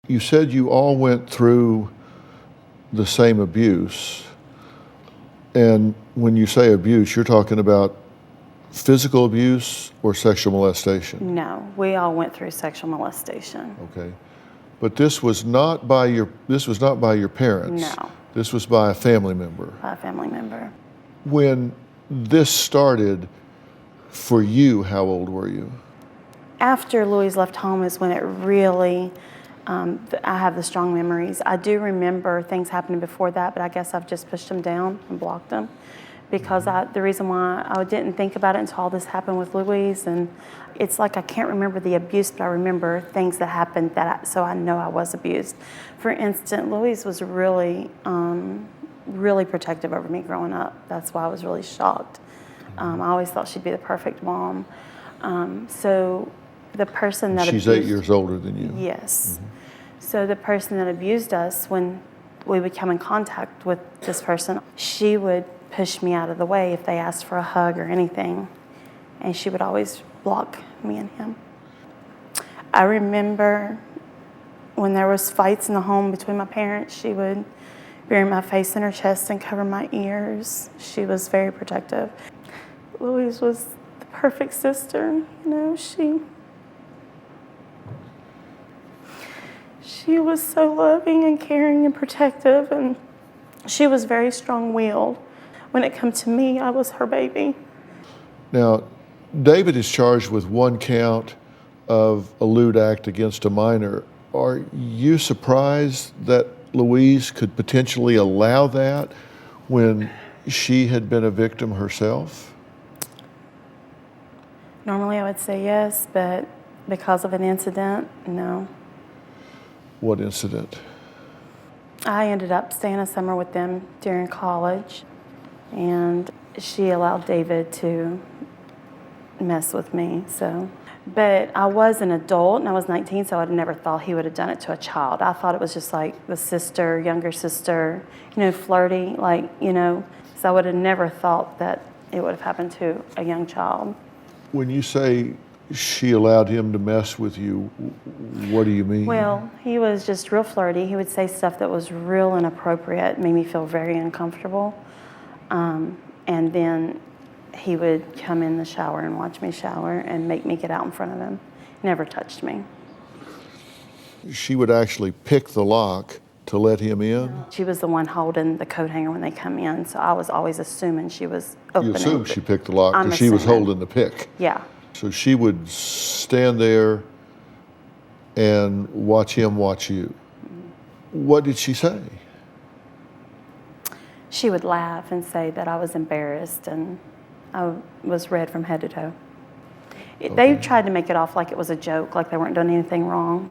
You said you all went through the same abuse. And when you say abuse, you're talking about physical abuse or sexual molestation? No, we all went through sexual molestation. Okay. But this was not by your parents. No. This was by a family member. By a family member. When this started for you, how old were you? After Louise left home is when it really, I have the strong memories. I do remember things happening before that, but I guess I've just pushed them down and blocked them. Because the reason why I didn't think about it until all this happened with Louise, and it's like I can't remember the abuse, but I remember things that happened so I know I was abused. For instance, Louise was really, really protective over me growing up. That's why I was really shocked. I always thought she'd be the perfect mom. So the person that She's 8 years older than you. Yes. So the person that abused us, when we would come in contact with this person, she would push me out of the way if they asked for a hug or anything. And she would always block me and him. I remember when there was fights in the home between my parents, she would bury my face in her chest and cover my ears. She was very protective. Louise was the perfect sister, you know, she was so loving and caring and protective, and she was very strong-willed. When it came to me, I was her baby. Now, David is charged with 1 count of a lewd act against a minor. Are you surprised that Louise could potentially allow that when she had been a victim herself? Normally I would say yes, but because of an incident, no. What incident? I ended up staying a summer with them during college, and she allowed David to mess with me. But I was an adult, and I was 19, so I'd never thought he would have done it to a child. I thought it was just like the sister, younger sister, you know, flirty, like, you know. So I would have never thought that it would have happened to a young child. When you say she allowed him to mess with you, what do you mean? Well, he was just real flirty. He would say stuff that was real inappropriate, made me feel very uncomfortable. And then he would come in the shower and watch me shower and make me get out in front of him. Never touched me. She would actually pick the lock to let him in? She was the one holding the coat hanger when they come in, so I was always assuming she was opening. You assumed she picked the lock because I'm she was assuming. holding the pick. Yeah. So she would stand there and watch him watch you. What did she say? She would laugh and say that I was embarrassed, and I was red from head to toe. They tried to make it off like it was a joke, like they weren't doing anything wrong.